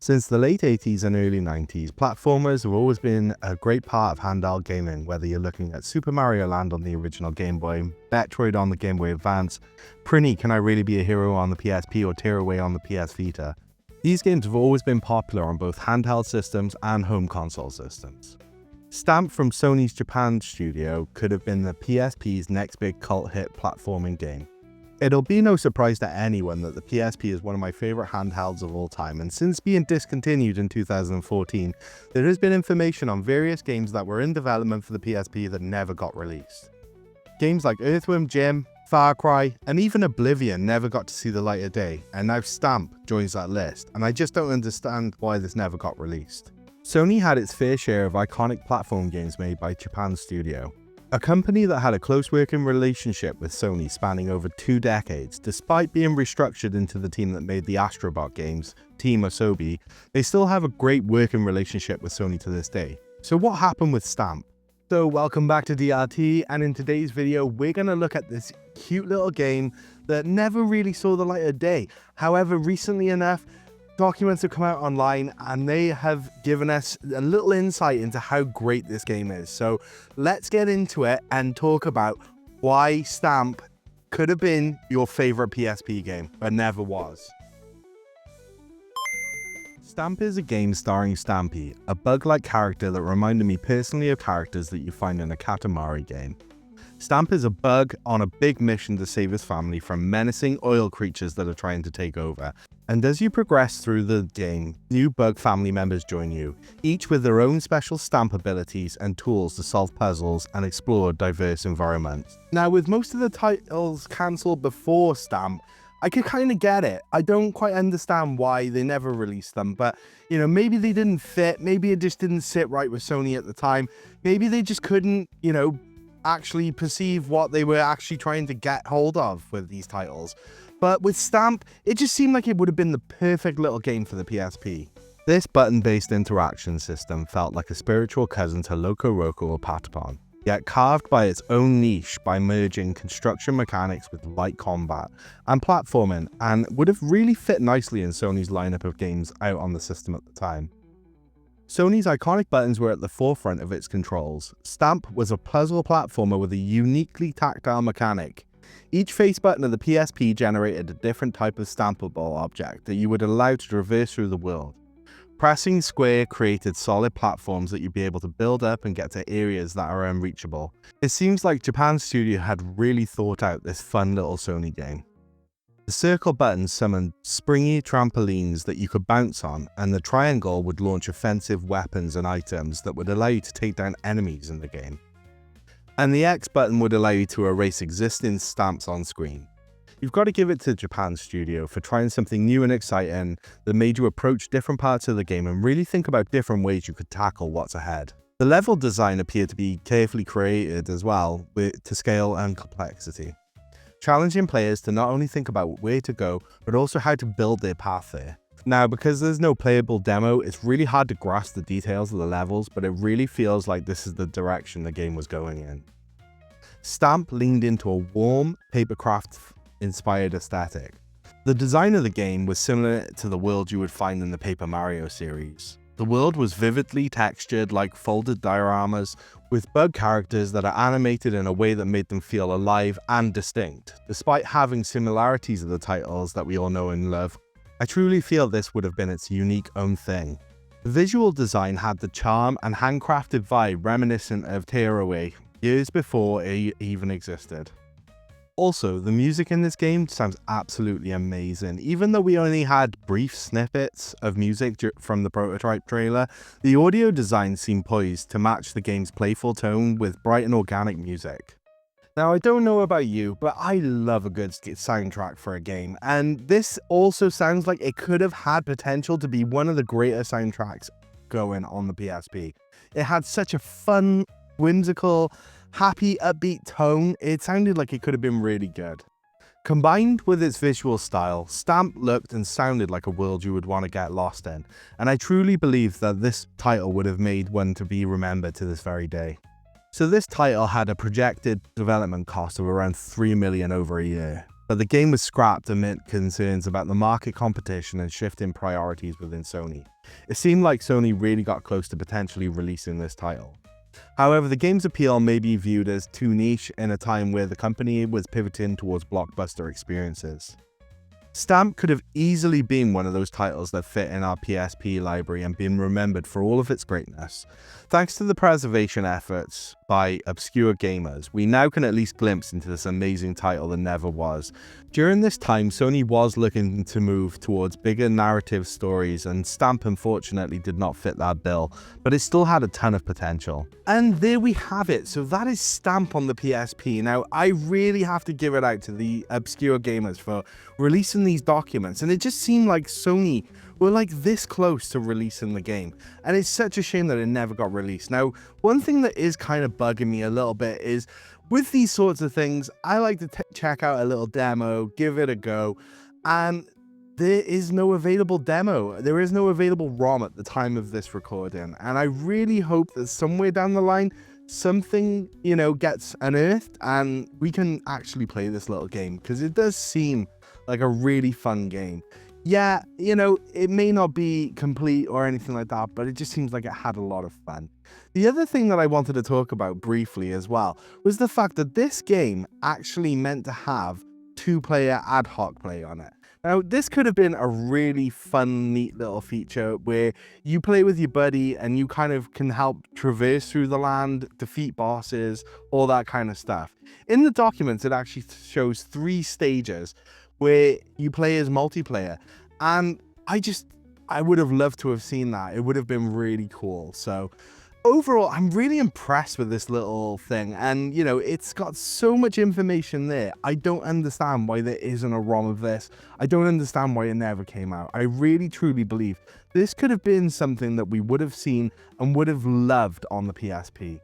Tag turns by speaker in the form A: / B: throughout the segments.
A: Since the late 80s and early 90s, platformers have always been a great part of handheld gaming, whether you're looking at Super Mario Land on the original Game Boy, Metroid on the Game Boy Advance, Prinny Can I Really Be a Hero on the PSP, or Tearaway on the PS Vita. These games have always been popular on both handheld systems and home console systems. Stamp from Sony's Japan studio could have been the PSP's next big cult hit platforming game. It'll be no surprise to anyone that the PSP is one of my favorite handhelds of all time, and since being discontinued in 2014, there has been information on various games that were in development for the PSP that never got released. Games like Earthworm Jim, Far Cry, and even Oblivion never got to see the light of day, and now Stamp joins that list, and I just don't understand why this never got released. Sony had its fair share of iconic platform games made by Japan Studio, a company that had a close working relationship with Sony spanning over 2 decades. Despite being restructured into the team that made the Astrobot games, Team Asobi, they still have a great working relationship with Sony to this day. So what happened with Stamp? So welcome back to DRT, and in today's video we're going to look at this cute little game that never really saw the light of day. However, recently enough, documents have come out online and they have given us a little insight into how great this game is. So let's get into it and talk about why Stamp could have been your favorite PSP game, but never was. Stamp is a game starring Stampy, a bug-like character that reminded me personally of characters that you find in a Katamari game. Stamp is a bug on a big mission to save his family from menacing oil creatures that are trying to take over. And as you progress through the game, new bug family members join you, each with their own special Stamp abilities and tools to solve puzzles and explore diverse environments. Now, with most of the titles cancelled before Stamp, I could kind of get it. I don't quite understand why they never released them, but maybe they didn't fit, maybe it just didn't sit right with Sony at the time, maybe they just couldn't, actually perceive what they were actually trying to get hold of with these titles. But with Stamp, it just seemed like it would have been the perfect little game for the PSP. This button-based interaction system felt like a spiritual cousin to Loco Roco or Patapon, yet carved by its own niche by merging construction mechanics with light combat and platforming, and would have really fit nicely in Sony's lineup of games out on the system at the time. Sony's iconic buttons were at the forefront of its controls. Stamp was a puzzle platformer with a uniquely tactile mechanic. Each face button of the PSP generated a different type of stampable object that you would allow to traverse through the world. Pressing square created solid platforms that you'd be able to build up and get to areas that are unreachable. It seems like Japan Studio had really thought out this fun little Sony game. The circle button summoned springy trampolines that you could bounce on, and the triangle would launch offensive weapons and items that would allow you to take down enemies in the game. And the X button would allow you to erase existing stamps on screen. You've got to give it to Japan Studio for trying something new and exciting that made you approach different parts of the game and really think about different ways you could tackle what's ahead. The level design appeared to be carefully created as well, to scale and complexity, challenging players to not only think about where to go, but also how to build their path there. Now, because there's no playable demo, it's really hard to grasp the details of the levels, but it really feels like this is the direction the game was going in. Stamp leaned into a warm, papercraft-inspired aesthetic. The design of the game was similar to the world you would find in the Paper Mario series. The world was vividly textured like folded dioramas, with bug characters that are animated in a way that made them feel alive and distinct. Despite having similarities of the titles that we all know and love, I truly feel this would have been its unique own thing. The visual design had the charm and handcrafted vibe reminiscent of Tearaway, years before it even existed. Also, the music in this game sounds absolutely amazing. Even though we only had brief snippets of music from the prototype trailer, the audio design seemed poised to match the game's playful tone with bright and organic music. Now, I don't know about you, but I love a good soundtrack for a game, and this also sounds like it could have had potential to be one of the greater soundtracks going on the PSP. It had such a fun, whimsical, happy, upbeat tone. It sounded like it could have been really good. Combined with its visual style, Stamp looked and sounded like a world you would want to get lost in, and I truly believe that this title would have made one to be remembered to this very day. So this title had a projected development cost of around $3 million over a year, but the game was scrapped amid concerns about the market competition and shifting priorities within Sony. It seemed like Sony really got close to potentially releasing this title. However, the game's appeal may be viewed as too niche in a time where the company was pivoting towards blockbuster experiences. Stamp could have easily been one of those titles that fit in our PSP library and been remembered for all of its greatness. Thanks to the preservation efforts by obscure gamers, we now can at least glimpse into this amazing title that never was. During this time, Sony was looking to move towards bigger narrative stories, and Stamp unfortunately did not fit that bill, but it still had a ton of potential. And there we have it. So that is Stamp on the PSP. Now, I really have to give it out to the obscure gamers for releasing these documents, and it just seemed like Sony were like this close to releasing the game, and it's such a shame that it never got released. Now, one thing that is kind of bugging me a little bit is with these sorts of things, I like to check out a little demo, give it a go, and there is no available demo. There is no available ROM at the time of this recording, and I really hope that somewhere down the line something, gets unearthed and we can actually play this little game, because it does seem like a really fun game. Yeah, it may not be complete or anything like that, but it just seems like it had a lot of fun. The other thing that I wanted to talk about briefly as well was the fact that this game actually meant to have 2-player ad hoc play on it. Now, this could have been a really fun, neat little feature where you play with your buddy and you kind of can help traverse through the land, defeat bosses, all that kind of stuff. In the documents, it actually shows 3 stages where you play as multiplayer, and I would have loved to have seen that. It would have been really cool. So overall, I'm really impressed with this little thing, and it's got so much information there. I don't understand why there isn't a ROM of this. I don't understand why it never came out. I really truly believe this could have been something that we would have seen and would have loved on the PSP.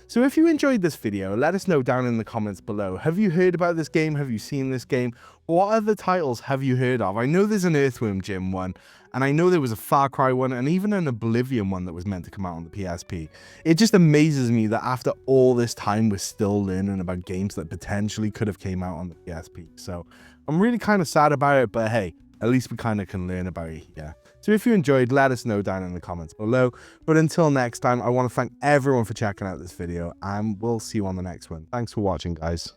A: So if you enjoyed this video, let us know down in the comments below. Have you heard about this game? Have you seen this game? What other titles have you heard of? I know there's an Earthworm Jim one, and I know there was a Far Cry one, and even an Oblivion one that was meant to come out on the PSP. It just amazes me that after all this time, we're still learning about games that potentially could have came out on the PSP. So I'm really kind of sad about it, but hey, at least we kind of can learn about it here. So if you enjoyed, let us know down in the comments below. But until next time, I want to thank everyone for checking out this video, and we'll see you on the next one. Thanks for watching, guys.